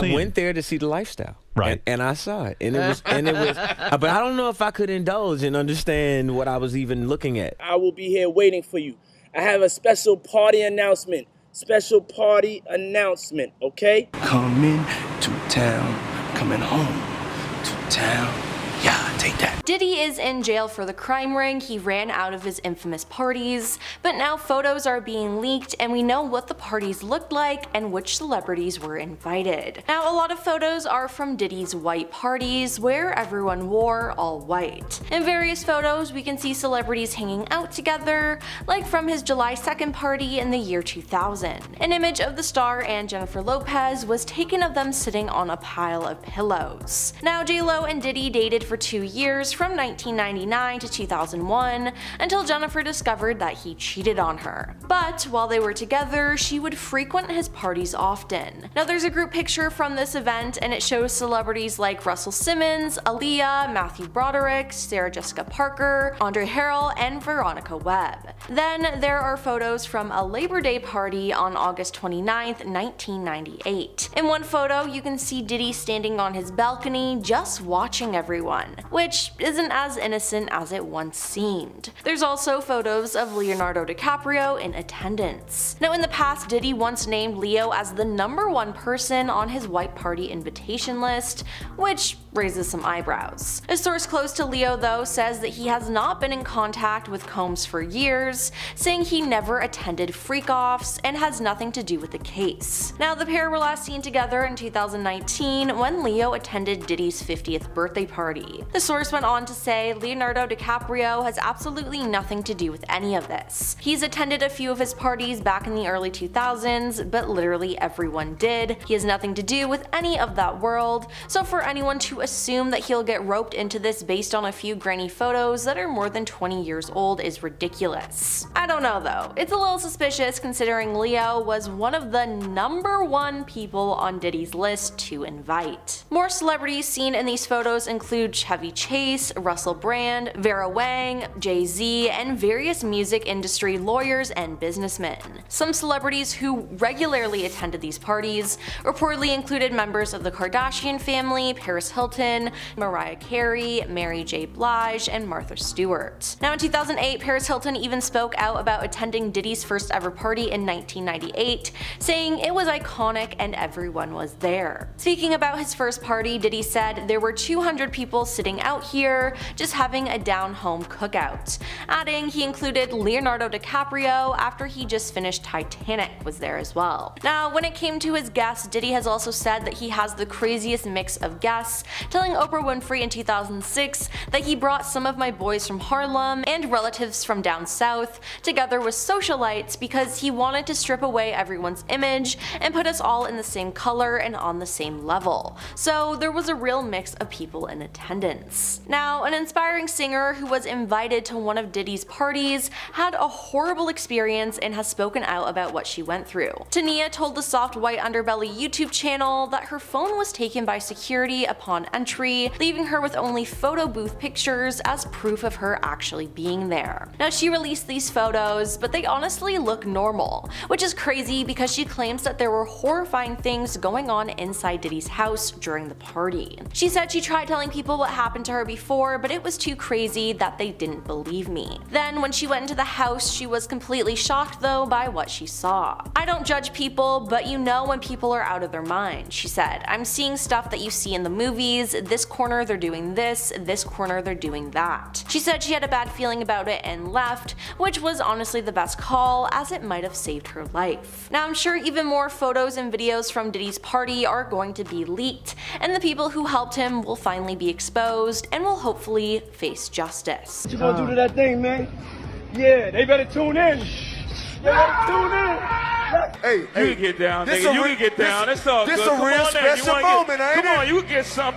I went there to see the lifestyle. Right. And I saw it. And it was, but I don't know if I could indulge and understand what I was even looking at. I will be here waiting for you. I have a special party announcement. Okay? Coming to town, coming home to town. Yeah, take that. Diddy is in jail for the crime ring. He ran out of his infamous parties, but now photos are being leaked and we know what the parties looked like and which celebrities were invited. Now, a lot of photos are from Diddy's white parties where everyone wore all white. In various photos, we can see celebrities hanging out together, like from his July 2nd party in the year 2000. An image of the star and Jennifer Lopez was taken of them sitting on a pile of pillows. Now, J-Lo and Diddy dated for 2 years from 1999 to 2001 until Jennifer discovered that he cheated on her. But while they were together, she would frequent his parties often. Now there's a group picture from this event and it shows celebrities like Russell Simmons, Aaliyah, Matthew Broderick, Sarah Jessica Parker, Andre Harrell, and Veronica Webb. Then there are photos from a Labor Day party on August 29th, 1998. In one photo, you can see Diddy standing on his balcony just watching everyone, which isn't as innocent as it once seemed. There's also photos of Leonardo DiCaprio in attendance. Now in the past, Diddy once named Leo as the #1 person on his white party invitation list, which raises some eyebrows. A source close to Leo though says that he has not been in contact with Combs for years, saying he never attended freak-offs and has nothing to do with the case. Now the pair were last seen together in 2019 when Leo attended Diddy's 50th birthday party. The source went on to say Leonardo DiCaprio has absolutely nothing to do with any of this. He's attended a few of his parties back in the early 2000s, but literally everyone did. He has nothing to do with any of that world, so for anyone to assume that he'll get roped into this based on a few grainy photos that are more than 20 years old is ridiculous. I don't know though, it's a little suspicious considering Leo was one of the #1 people on Diddy's list to invite. More celebrities seen in these photos include Chevy Chase, Russell Brand, Vera Wang, Jay-Z, and various music industry lawyers and businessmen. Some celebrities who regularly attended these parties reportedly included members of the Kardashian family, Paris Hilton, Mariah Carey, Mary J. Blige, and Martha Stewart. Now in 2008, Paris Hilton even spoke out about attending Diddy's first ever party in 1998, saying it was iconic and everyone was there. Speaking about his first party, Diddy said there were 200 people sitting out here just having a down-home cookout, adding he included Leonardo DiCaprio after he just finished Titanic was there as well. Now when it came to his guests, Diddy has also said that he has the craziest mix of guests, telling Oprah Winfrey in 2006 that he brought some of my boys from Harlem and relatives from down south together with socialites because he wanted to strip away everyone's image and put us all in the same color and on the same level. So there was a real mix of people in attendance. Now, an inspiring singer who was invited to one of Diddy's parties had a horrible experience and has spoken out about what she went through. Tania told the Soft White Underbelly YouTube channel that her phone was taken by security upon entry, leaving her with only photo booth pictures as proof of her actually being there. Now she released these photos, but they honestly look normal, which is crazy because she claims that there were horrifying things going on inside Diddy's house during the party. She said she tried telling people what happened to her before, but it was too crazy that they didn't believe me. Then when she went into the house, she was completely shocked though by what she saw. I don't judge people, but you know when people are out of their mind, she said. I'm seeing stuff that you see in the movies, this corner they're doing this corner they're doing that. She said she had a bad feeling about it and left, which was honestly the best call as it might have saved her life. Now I'm sure even more photos and videos from Diddy's party are going to be leaked, and the people who helped him will finally be exposed and will hopefully face justice. What you gonna do to that thing, man? Yeah, they better tune in. They better tune in. Hey, you can get down, this nigga. You can get down. That's all good. This a real special moment, ain't it? Come on, you can get some.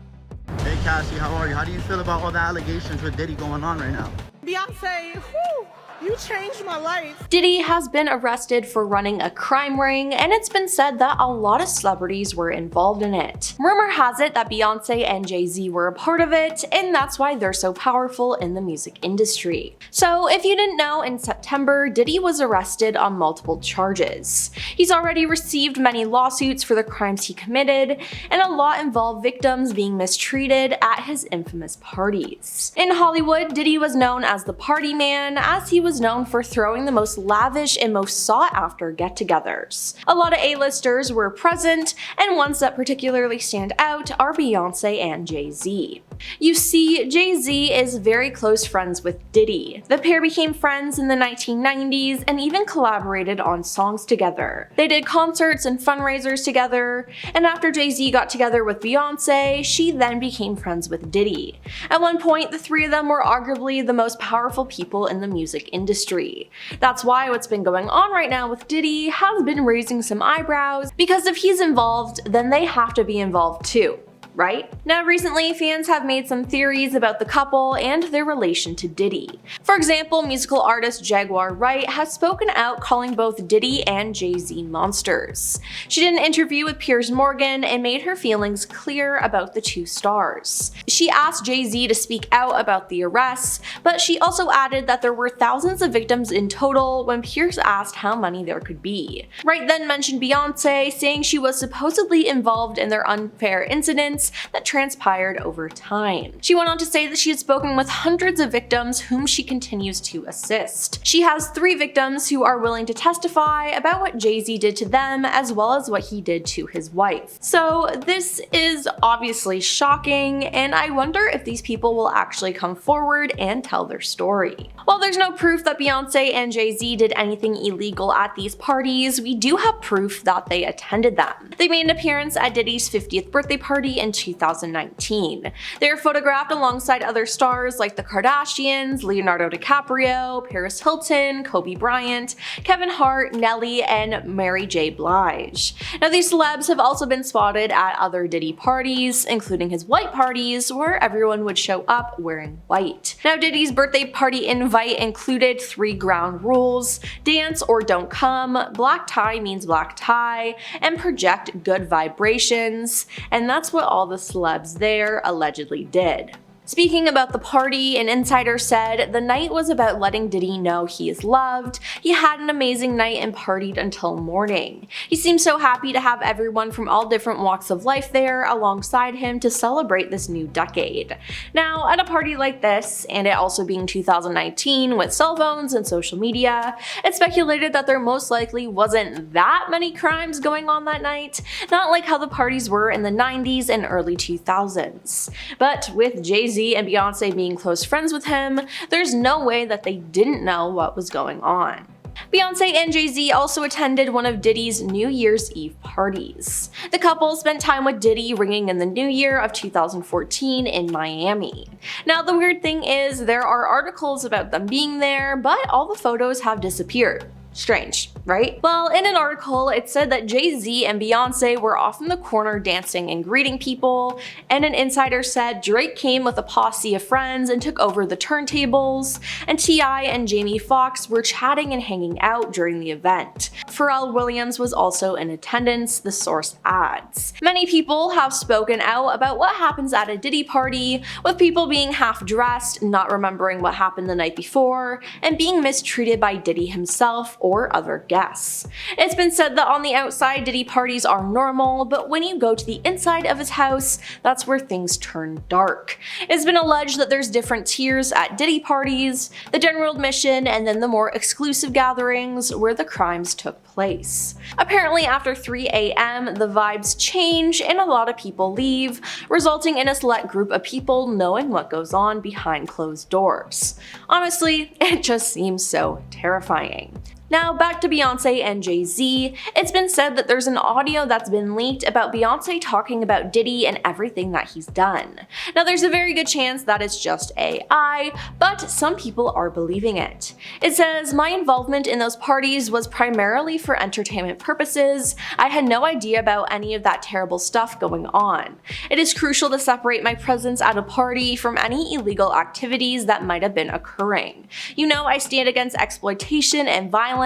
Hey Cassie, how are you? How do you feel about all the allegations with Diddy going on right now? Beyonce, whoo, You changed my life. Diddy has been arrested for running a crime ring, and it's been said that a lot of celebrities were involved in it. Rumor has it that Beyonce and Jay-Z were a part of it, and that's why they're so powerful in the music industry. So if you didn't know, in September, Diddy was arrested on multiple charges. He's already received many lawsuits for the crimes he committed, and a lot involve victims being mistreated at his infamous parties. In Hollywood, Diddy was known as the party man, as he was known for throwing the most lavish and most sought-after get-togethers. A lot of A-listers were present, and ones that particularly stand out are Beyonce and Jay-Z. You see, Jay-Z is very close friends with Diddy. The pair became friends in the 1990s and even collaborated on songs together. They did concerts and fundraisers together, and after Jay-Z got together with Beyonce, she then became friends with Diddy. At one point, the three of them were arguably the most powerful people in the music industry. That's why what's been going on right now with Diddy has been raising some eyebrows, because if he's involved, then they have to be involved too. Right? Now recently, fans have made some theories about the couple and their relation to Diddy. For example, musical artist Jaguar Wright has spoken out calling both Diddy and Jay-Z monsters. She did an interview with Piers Morgan and made her feelings clear about the two stars. She asked Jay-Z to speak out about the arrests, but she also added that there were thousands of victims in total when Piers asked how many there could be. Wright then mentioned Beyonce, saying she was supposedly involved in their unfair incidents that transpired over time. She went on to say that she had spoken with hundreds of victims whom she continues to assist. She has 3 victims who are willing to testify about what Jay-Z did to them as well as what he did to his wife. So this is obviously shocking, and I wonder if these people will actually come forward and tell their story. While there's no proof that Beyonce and Jay-Z did anything illegal at these parties, we do have proof that they attended them. They made an appearance at Diddy's 50th birthday party in 2019. They were photographed alongside other stars like the Kardashians, Leonardo DiCaprio, Paris Hilton, Kobe Bryant, Kevin Hart, Nelly, and Mary J. Blige. Now these celebs have also been spotted at other Diddy parties, including his white parties, where everyone would show up wearing white. Now Diddy's birthday party invite included 3 ground rules: dance or don't come, black tie means black tie, and project good vibrations, and that's what all the celebs there allegedly did. Speaking about the party, an insider said, "The night was about letting Diddy know he is loved. He had an amazing night and partied until morning. He seemed so happy to have everyone from all different walks of life there alongside him to celebrate this new decade." Now, at a party like this, and it also being 2019 with cell phones and social media, it's speculated that there most likely wasn't that many crimes going on that night, not like how the parties were in the 90s and early 2000s. But with Jay-Z and Beyonce being close friends with him, there's no way that they didn't know what was going on. Beyonce and Jay-Z also attended one of Diddy's New Year's Eve parties. The couple spent time with Diddy ringing in the new year of 2014 in Miami. Now the weird thing is, there are articles about them being there, but all the photos have disappeared. Strange, right? Well, in an article, it said that Jay-Z and Beyonce were off in the corner dancing and greeting people, and an insider said Drake came with a posse of friends and took over the turntables, and T.I. and Jamie Foxx were chatting and hanging out during the event. Pharrell Williams was also in attendance, the source adds. Many people have spoken out about what happens at a Diddy party, with people being half-dressed, not remembering what happened the night before, and being mistreated by Diddy himself or other guests. It's been said that on the outside, Diddy parties are normal, but when you go to the inside of his house, that's where things turn dark. It's been alleged that there's different tiers at Diddy parties, the general admission, and then the more exclusive gatherings where the crimes took place. Apparently after 3 a.m., the vibes change and a lot of people leave, resulting in a select group of people knowing what goes on behind closed doors. Honestly, it just seems so terrifying. Now back to Beyonce and Jay-Z. It's been said that there's an audio that's been leaked about Beyonce talking about Diddy and everything that he's done. Now there's a very good chance that it's just AI, but some people are believing it. It says, "My involvement in those parties was primarily for entertainment purposes. I had no idea about any of that terrible stuff going on. It is crucial to separate my presence at a party from any illegal activities that might have been occurring. You know, I stand against exploitation and violence,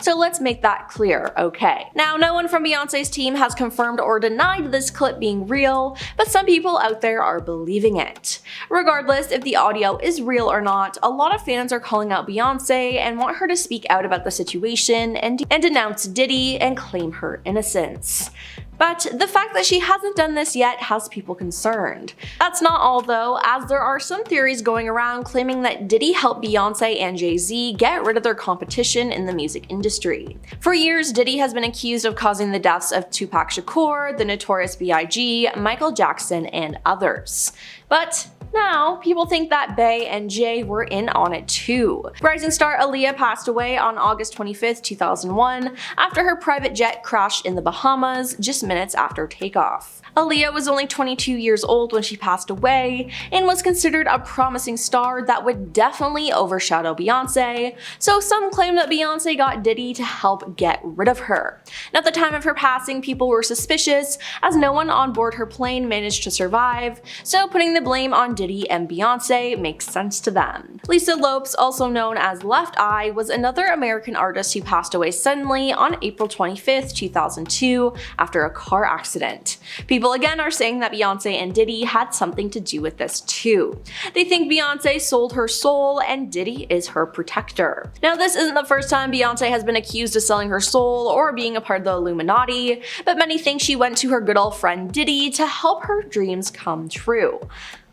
so let's make that clear, okay?" Now, no one from Beyonce's team has confirmed or denied this clip being real, but some people out there are believing it. Regardless if the audio is real or not, a lot of fans are calling out Beyonce and want her to speak out about the situation and denounce Diddy and claim her innocence. But the fact that she hasn't done this yet has people concerned. That's not all though, as there are some theories going around claiming that Diddy helped Beyonce and Jay-Z get rid of their competition in the music industry. For years, Diddy has been accused of causing the deaths of Tupac Shakur, the Notorious B.I.G., Michael Jackson, and others. But now, people think that Bey and Jay were in on it too. Rising star Aaliyah passed away on August 25th, 2001, after her private jet crashed in the Bahamas just minutes after takeoff. Aaliyah was only 22 years old when she passed away and was considered a promising star that would definitely overshadow Beyonce, so some claim that Beyonce got Diddy to help get rid of her. Now, at the time of her passing, people were suspicious as no one on board her plane managed to survive, so putting the blame on Diddy and Beyonce makes sense to them. Lisa Lopes, also known as Left Eye, was another American artist who passed away suddenly on April 25th, 2002 after a car accident. People again are saying that Beyonce and Diddy had something to do with this too. They think Beyonce sold her soul and Diddy is her protector. Now, this isn't the first time Beyonce has been accused of selling her soul or being a part of the Illuminati, but many think she went to her good old friend Diddy to help her dreams come true.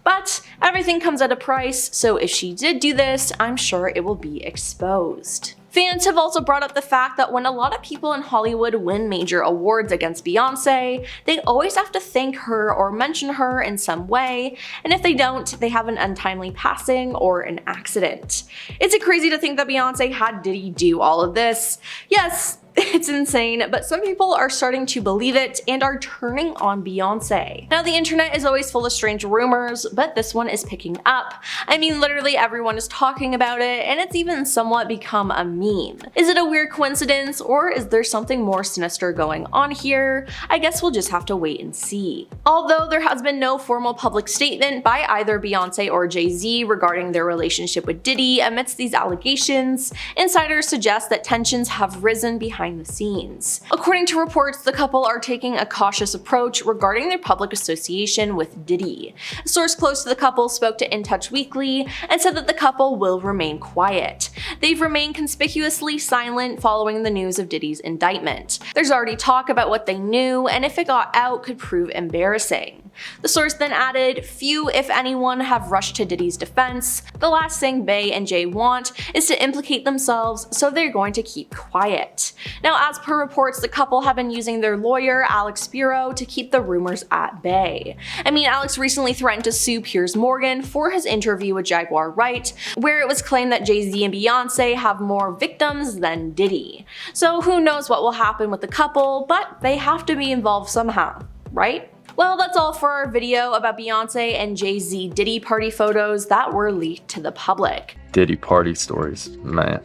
But everything comes at a price, so if she did do this, I'm sure it will be exposed. Fans have also brought up the fact that when a lot of people in Hollywood win major awards against Beyonce, they always have to thank her or mention her in some way, and if they don't, they have an untimely passing or an accident. Is it crazy to think that Beyonce had Diddy do all of this? Yes, it's insane, but some people are starting to believe it and are turning on Beyonce. Now, the internet is always full of strange rumors, but this one is picking up. I mean, literally everyone is talking about it, and it's even somewhat become a meme. Is it a weird coincidence, or is there something more sinister going on here? I guess we'll just have to wait and see. Although there has been no formal public statement by either Beyonce or Jay-Z regarding their relationship with Diddy amidst these allegations, insiders suggest that tensions have risen behind the scenes. According to reports, the couple are taking a cautious approach regarding their public association with Diddy. A source close to the couple spoke to In Touch Weekly and said that the couple will remain quiet. They've remained conspicuously silent following the news of Diddy's indictment. There's already talk about what they knew, and if it got out, could prove embarrassing. The source then added, "Few, if anyone, have rushed to Diddy's defense. The last thing Bey and Jay want is to implicate themselves, so they're going to keep quiet." Now, as per reports, the couple have been using their lawyer, Alex Spiro, to keep the rumors at bay. I mean, Alex recently threatened to sue Piers Morgan for his interview with Jaguar Wright, where it was claimed that Jay-Z and Beyonce have more victims than Diddy. So who knows what will happen with the couple, but they have to be involved somehow, right? Well, that's all for our video about Beyonce and Jay-Z Diddy party photos that were leaked to the public. Diddy party stories, man,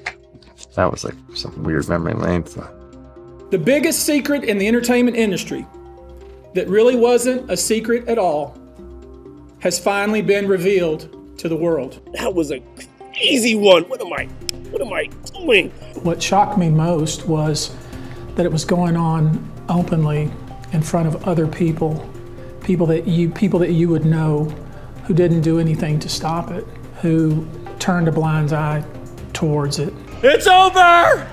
that was like some weird memory lane stuff. The biggest secret in the entertainment industry that really wasn't a secret at all has finally been revealed to the world. That was a easy one. What am I doing? What shocked me most was that it was going on openly in front of other people that you would know, who didn't do anything to stop it, who turned a blind eye towards it. It's over!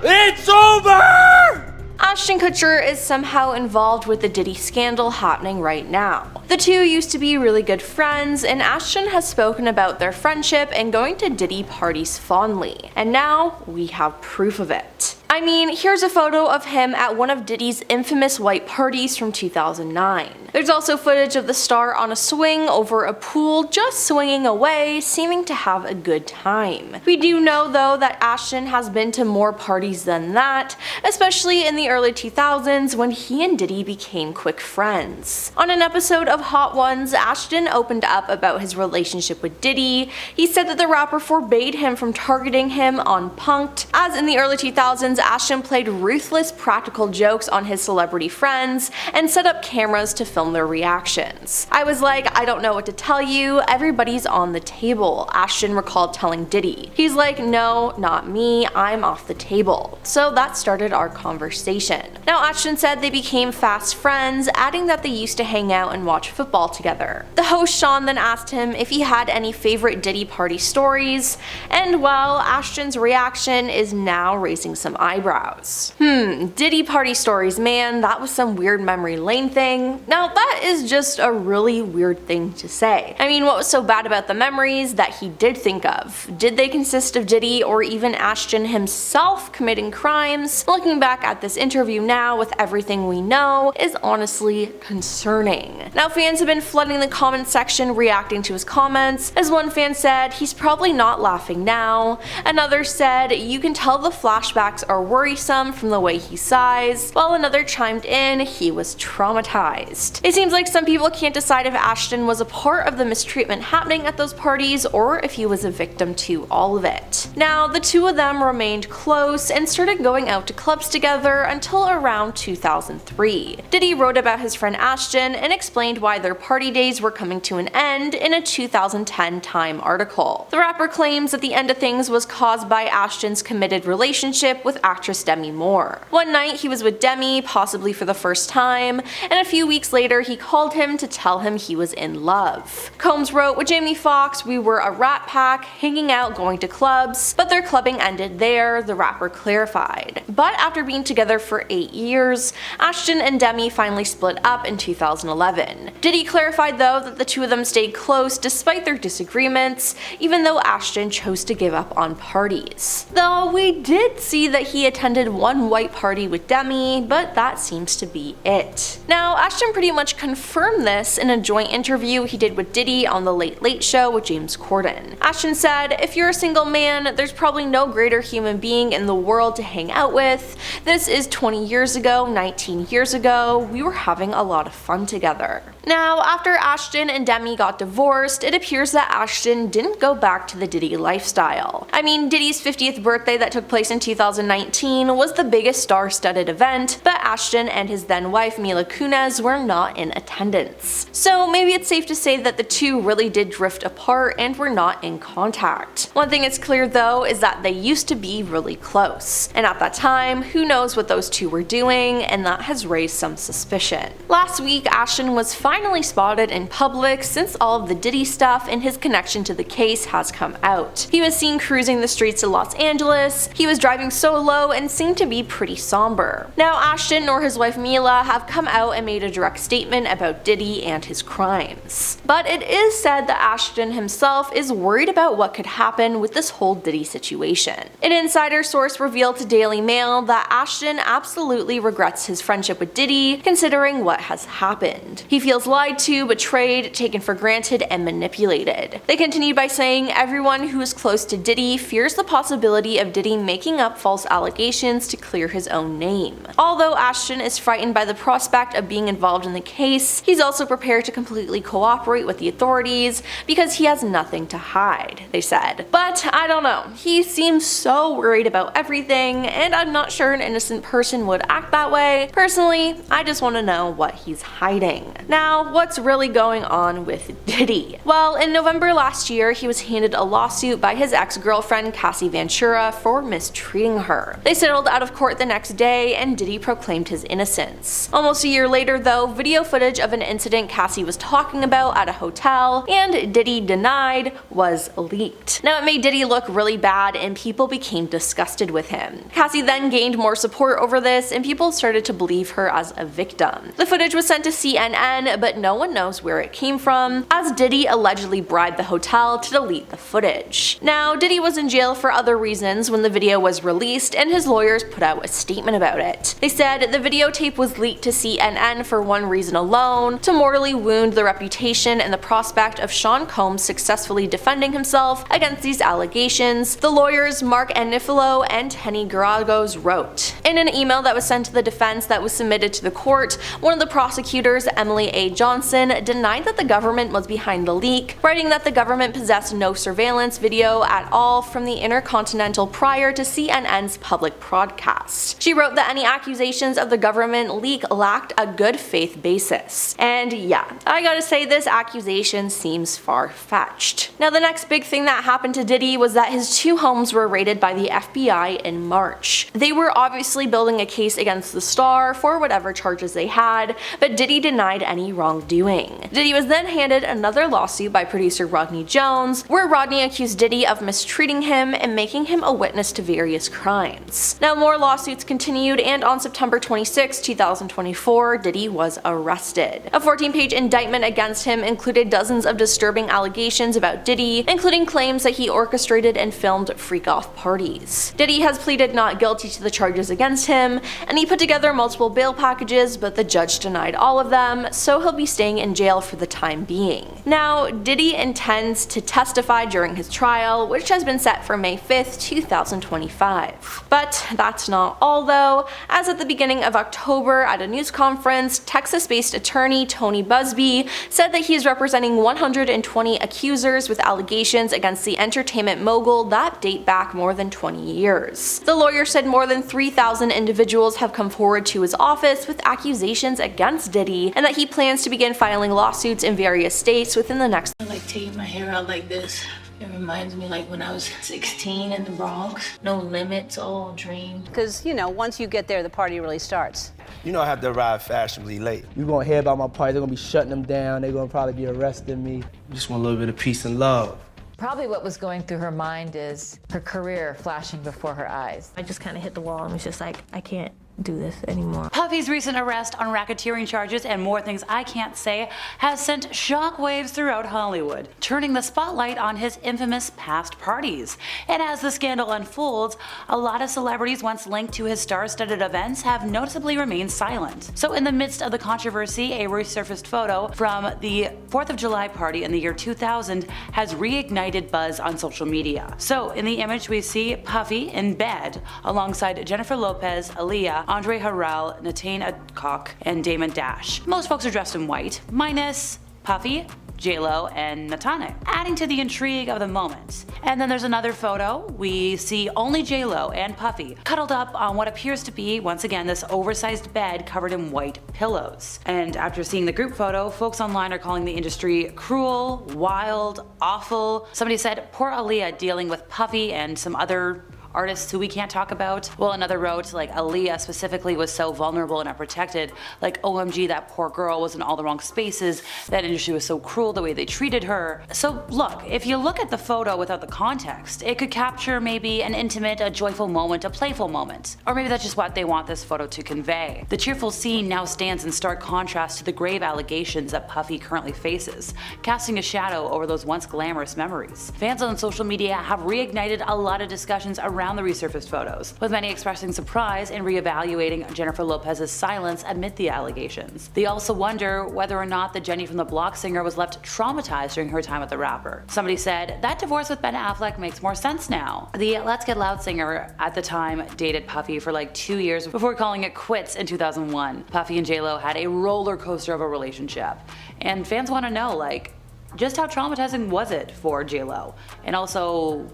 It's over! Ashton Kutcher is somehow involved with the Diddy scandal happening right now. The two used to be really good friends, and Ashton has spoken about their friendship and going to Diddy parties fondly, and now we have proof of it. I mean, here's a photo of him at one of Diddy's infamous white parties from 2009. There's also footage of the star on a swing over a pool, just swinging away, seeming to have a good time. We do know though that Ashton has been to more parties than that, especially in the early 2000s when he and Diddy became quick friends. On an episode of Hot Ones, Ashton opened up about his relationship with Diddy. He said that the rapper forbade him from targeting him on Punk'd, as in the early 2000s Ashton played ruthless practical jokes on his celebrity friends and set up cameras to film their reactions. I was like, I don't know what to tell you, everybody's on the table, Ashton recalled telling Diddy. He's like, no, not me, I'm off the table. So that started our conversation. Now Ashton said they became fast friends, adding that they used to hang out and watch football together. The host Sean then asked him if he had any favorite Diddy party stories, and well, Ashton's reaction is now raising some eyebrows. Diddy party stories, man, that was some weird memory lane thing. Now that is just a really weird thing to say. I mean, what was so bad about the memories that he did think of? Did they consist of Diddy or even Ashton himself committing crimes? Looking back at this interview now with everything we know is honestly concerning. Now fans have been flooding the comment section reacting to his comments. As one fan said, he's probably not laughing now. Another said, you can tell the flashbacks are worrisome from the way he sighs, while another chimed in, he was traumatized. It seems like some people can't decide if Ashton was a part of the mistreatment happening at those parties or if he was a victim to all of it. Now, the two of them remained close and started going out to clubs together until around 2003. Diddy wrote about his friend Ashton and explained why their party days were coming to an end in a 2010 Time article. The rapper claims that the end of things was caused by Ashton's committed relationship with actress Demi Moore. One night he was with Demi, possibly for the first time, and a few weeks later he called him to tell him he was in love. Combs wrote, with Jamie Foxx, we were a rat pack, hanging out, going to clubs, but their clubbing ended there, the rapper clarified. But after being together for 8 years, Ashton and Demi finally split up in 2011. Diddy clarified though that the two of them stayed close despite their disagreements, even though Ashton chose to give up on parties. Though we did see that he attended one white party with Demi, but that seems to be it. Now, Ashton pretty much confirmed this in a joint interview he did with Diddy on The Late Late Show with James Corden. Ashton said, if you're a single man, there's probably no greater human being in the world to hang out with. This is 20 years ago, 19 years ago, we were having a lot of fun together. Now, after Ashton and Demi got divorced, it appears that Ashton didn't go back to the Diddy lifestyle. I mean, Diddy's 50th birthday that took place in 2019 was the biggest star-studded event, but Ashton and his then-wife Mila Kunis were not in attendance. So maybe it's safe to say that the two really did drift apart and were not in contact. One thing is clear though is that they used to be really close, and at that time, who knows what those two were doing, and that has raised some suspicion. Last week, Ashton was finally spotted in public since all of the Diddy stuff and his connection to the case has come out. He was seen cruising the streets of Los Angeles, he was driving solo and seemed to be pretty somber. Now Ashton nor his wife Mila have come out and made a direct statement about Diddy and his crimes. But it is said that Ashton himself is worried about what could happen with this whole Diddy situation. An insider source revealed to Daily Mail that Ashton absolutely regrets his friendship with Diddy, considering what has happened. He feels lied to, betrayed, taken for granted, and manipulated. They continued by saying everyone who is close to Diddy fears the possibility of Diddy making up false allegations to clear his own name. Although Ashton is frightened by the prospect of being involved in the case, he's also prepared to completely cooperate with the authorities because he has nothing to hide, they said. But I don't know, he seems so worried about everything, and I'm not sure an innocent person would act that way. Personally, I just want to know what he's hiding. Now, what's really going on with Diddy? Well, in November last year, he was handed a lawsuit by his ex-girlfriend Cassie Ventura for mistreating her. They settled out of court the next day, and Diddy proclaimed his innocence. Almost a year later though, video footage of an incident Cassie was talking about at a hotel, and Diddy denied, was leaked. Now it made Diddy look really bad and people became disgusted with him. Cassie then gained more support over this and people started to believe her as a victim. The footage was sent to CNN, but no one knows where it came from, as Diddy allegedly bribed the hotel to delete the footage. Now, Diddy was in jail for other reasons when the video was released, and his lawyers put out a statement about it. They said the videotape was leaked to CNN for one reason alone: to mortally wound the reputation and the prospect of Sean Combs successfully defending himself against these allegations, the lawyers Mark Anifilo and Henny Garagos wrote. In an email that was sent to the defense that was submitted to the court, one of the prosecutors, Emily A. Johnson, denied that the government was behind the leak, writing that the government possessed no surveillance video at all from the Intercontinental prior to CNN's public broadcast. She wrote that any accusations of the government leak lacked a good faith basis. And yeah, I gotta say, this accusation seems far-fetched. Now, the next big thing that happened to Diddy was that his 2 homes were raided by the FBI in March. They were obviously building a case against the star for whatever charges they had, but Diddy denied any wrongdoing. Diddy was then handed another lawsuit by producer Rodney Jones, where Rodney accused Diddy of mistreating him and making him a witness to various crimes. Now, more lawsuits continued, and on September 26, 2024, Diddy was arrested. A 14-page indictment against him included dozens of disturbing allegations about Diddy, including claims that he orchestrated and filmed freak-off parties. Diddy has pleaded not guilty to the charges against him, and he put together multiple bail packages, but the judge denied all of them, so he'll be staying in jail for the time being. Now, Diddy intends to testify during his trial, which has been set for May 5th, 2025. But that's not all though, as at the beginning of October at a news conference, Texas-based attorney Tony Busby said that he is representing 120 accusers with allegations against the entertainment mogul that date back more than 20 years. The lawyer said more than 3,000 individuals have come forward to his office with accusations against Diddy, and that he plans to begin filing lawsuits in various states within the next. I like taking my hair out like this. It reminds me like when I was 16 in the Bronx. No limits, all dream. Because, you know, once you get there, the party really starts. You know I have to arrive fashionably late. You're gonna hear about my party, they're gonna be shutting them down, they're gonna probably be arresting me. I just want a little bit of peace and love. Probably what was going through her mind is her career flashing before her eyes. I just kind of hit the wall and was just like, I can't do this anymore. Puffy's recent arrest on racketeering charges and more things I can't say has sent shockwaves throughout Hollywood, turning the spotlight on his infamous past parties. And as the scandal unfolds, a lot of celebrities once linked to his star-studded events have noticeably remained silent. So in the midst of the controversy, a resurfaced photo from the 4th of July party in the year 2000 has reignited buzz on social media. So in the image we see Puffy in bed alongside Jennifer Lopez, Aaliyah, Andre Harrell, Natane Adcock, and Damon Dash. Most folks are dressed in white, minus Puffy, J-Lo, and Natane, adding to the intrigue of the moment. And then there's another photo. We see only J-Lo and Puffy cuddled up on what appears to be, once again, this oversized bed covered in white pillows. And after seeing the group photo, folks online are calling the industry cruel, wild, awful. Somebody said, poor Aaliyah dealing with Puffy and some other artists who we can't talk about. Well, another wrote, like, Aaliyah specifically was so vulnerable and unprotected, like, OMG, that poor girl was in all the wrong spaces, that industry was so cruel the way they treated her. So look, if you look at the photo without the context, it could capture maybe an intimate, a joyful moment, a playful moment. Or maybe that's just what they want this photo to convey. The cheerful scene now stands in stark contrast to the grave allegations that Puffy currently faces, casting a shadow over those once glamorous memories. Fans on social media have reignited a lot of discussions around the resurfaced photos, with many expressing surprise and reevaluating Jennifer Lopez's silence amid the allegations. They also wonder whether or not the Jenny from the Block singer was left traumatized during her time with the rapper. Somebody said, that divorce with Ben Affleck makes more sense now. The Let's Get Loud singer at the time dated Puffy for like 2 years before calling it quits in 2001. Puffy and J-Lo had a roller coaster of a relationship, and fans want to know, like, just how traumatizing was it for J-Lo? And also,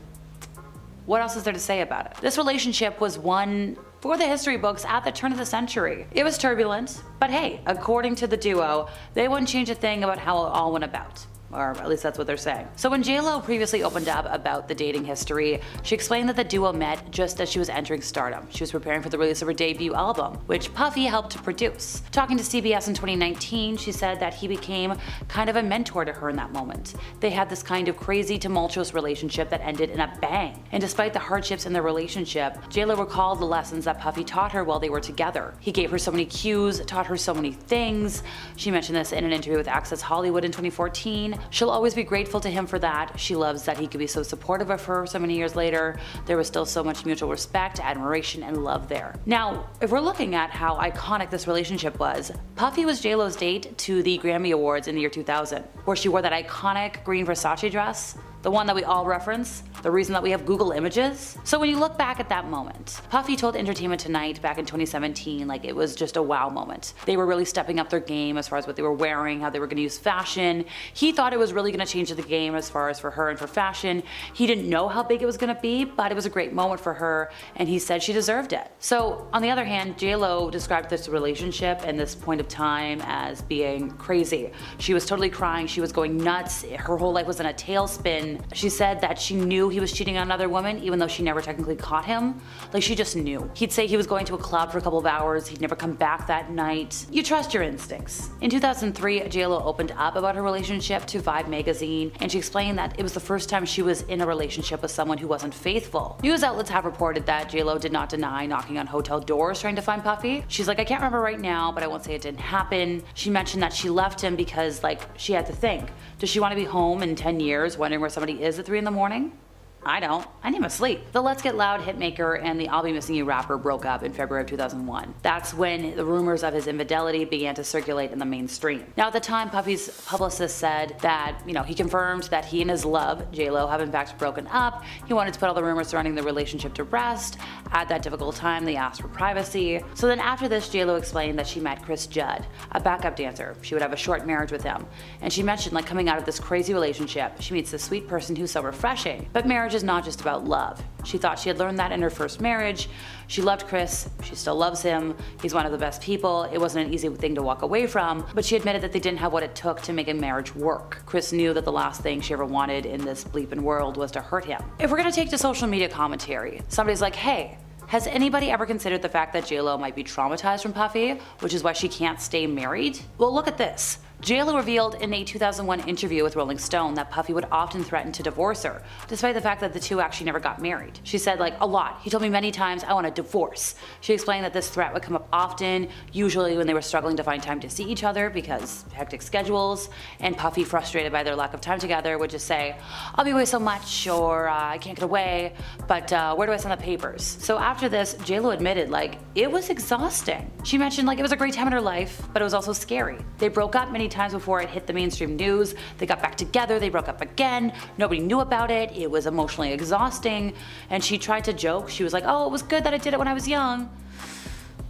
what else is there to say about it? This relationship was one for the history books at the turn of the century. It was turbulent, but hey, according to the duo, they wouldn't change a thing about how it all went about. Or at least that's what they're saying. So when J-Lo previously opened up about the dating history, she explained that the duo met just as she was entering stardom. She was preparing for the release of her debut album, which Puffy helped to produce. Talking to CBS in 2019, she said that he became kind of a mentor to her in that moment. They had this kind of crazy, tumultuous relationship that ended in a bang. And despite the hardships in their relationship, J-Lo recalled the lessons that Puffy taught her while they were together. He gave her so many cues, taught her so many things. She mentioned this in an interview with Access Hollywood in 2014. She'll always be grateful to him for that. She loves that he could be so supportive of her so many years later. There was still so much mutual respect, admiration, and love there. Now, if we're looking at how iconic this relationship was, Puffy was J-Lo's date to the Grammy Awards in the year 2000, where she wore that iconic green Versace dress, the one that we all reference, the reason that we have Google Images. So when you look back at that moment, Puffy told Entertainment Tonight back in 2017 like it was just a wow moment. They were really stepping up their game as far as what they were wearing, how they were going to use fashion. He thought it was really going to change the game as far as for her and for fashion. He didn't know how big it was going to be, but it was a great moment for her, and he said she deserved it. So on the other hand, J-Lo described this relationship and this point of time as being crazy. She was totally crying, she was going nuts, her whole life was in a tailspin. She said that she knew he was cheating on another woman even though she never technically caught him. Like, she just knew. He'd say he was going to a club for a couple of hours, he'd never come back that night. You trust your instincts. In 2003, J-Lo opened up about her relationship to Vibe magazine, and she explained that it was the first time she was in a relationship with someone who wasn't faithful. News outlets have reported that J-Lo did not deny knocking on hotel doors trying to find Puffy. She's like, I can't remember right now, but I won't say it didn't happen. She mentioned that she left him because, like, she had to think. Does she want to be home in 10 years wondering where somebody is at 3 in the morning? I don't. I need my sleep. The Let's Get Loud hitmaker and the I'll Be Missing You rapper broke up in February of 2001. That's when the rumors of his infidelity began to circulate in the mainstream. Now, at the time, Puffy's publicist said that, he confirmed that he and his love, J-Lo, have in fact broken up. He wanted to put all the rumors surrounding the relationship to rest. At that difficult time, they asked for privacy. So then after this, J-Lo explained that she met Chris Judd, a backup dancer. She would have a short marriage with him. And she mentioned, like, coming out of this crazy relationship, she meets this sweet person who's so refreshing. But marriage is not just about love. She thought she had learned that in her first marriage. She loved Chris, she still loves him, he's one of the best people, it wasn't an easy thing to walk away from, but she admitted that they didn't have what it took to make a marriage work. Chris knew that the last thing she ever wanted in this bleeping world was to hurt him. If we're gonna take to social media commentary, somebody's like, hey, has anybody ever considered the fact that J-Lo might be traumatized from Puffy, which is why she can't stay married? Well, look at this. J-Lo revealed in a 2001 interview with Rolling Stone that Puffy would often threaten to divorce her, despite the fact that the two actually never got married. She said, like, a lot. He told me many times, I want a divorce. She explained that this threat would come up often, usually when they were struggling to find time to see each other because hectic schedules, and Puffy, frustrated by their lack of time together, would just say, I'll be away so much, or I can't get away, but where do I send the papers? So after this, J-Lo admitted, like, it was exhausting. She mentioned, like, it was a great time in her life, but it was also scary. They broke up many times before it hit the mainstream news. They got back together, they broke up again, nobody knew about it, it was emotionally exhausting, and she tried to joke. She was like, oh, it was good that I did it when I was young.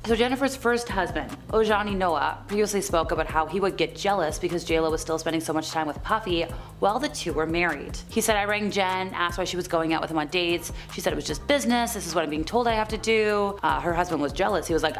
So Jennifer's first husband, Ojani Noah, previously spoke about how he would get jealous because J-Lo was still spending so much time with Puffy while the two were married. He said, I rang Jen, asked why she was going out with him on dates. She said it was just business, this is what I'm being told I have to do. Her husband was jealous. He was like,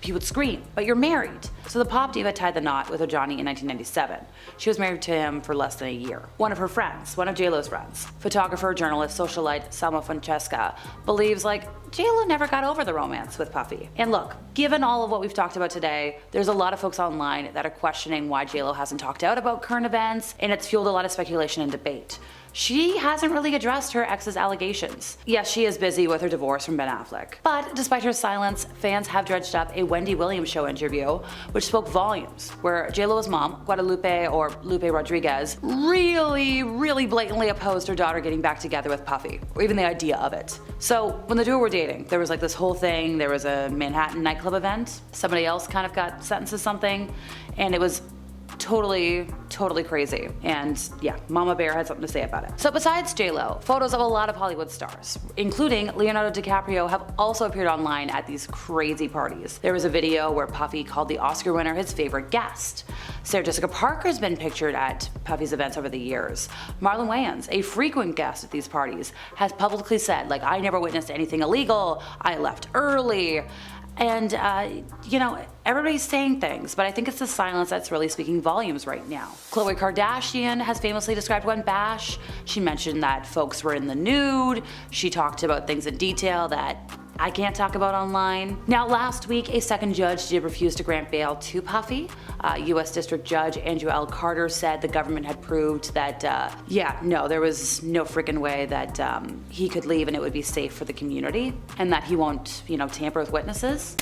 he would scream, but you're married. So the pop diva tied the knot with Ojani in 1997. She was married to him for less than a year. One of her friends, one of J-Lo's friends, photographer, journalist, socialite Salma Francesca, believes, like, J-Lo never got over the romance with Puffy. And look, given all of what we've talked about today, there's a lot of folks online that are questioning why J-Lo hasn't talked out about current events, and it's fueled a lot of speculation and debate. She hasn't really addressed her ex's allegations. Yes, she is busy with her divorce from Ben Affleck. But despite her silence, fans have dredged up a Wendy Williams show interview, which spoke volumes, where J-Lo's mom, Guadalupe or Lupe Rodriguez, really blatantly opposed her daughter getting back together with Puffy, or even the idea of it. So when the duo were dating, there was like this whole thing, there was a Manhattan nightclub event, somebody else kind of got sentenced to something, and it was totally crazy. And yeah, Mama Bear had something to say about it. So besides J-Lo, photos of a lot of Hollywood stars, including Leonardo DiCaprio, have also appeared online at these crazy parties. There was a video where Puffy called the Oscar winner his favorite guest. Sarah Jessica Parker's been pictured at Puffy's events over the years. Marlon Wayans, a frequent guest at these parties, has publicly said, like, I never witnessed anything illegal, I left early. And, everybody's saying things, but I think it's the silence that's really speaking volumes right now. Khloe Kardashian has famously described one bash. She mentioned that folks were in the nude. She talked about things in detail that I can't talk about online. Now, last week, a second judge did refuse to grant bail to Puffy. U.S. District Judge Andrew L. Carter said the government had proved that, there was no freaking way that he could leave and it would be safe for the community, and that he won't, tamper with witnesses.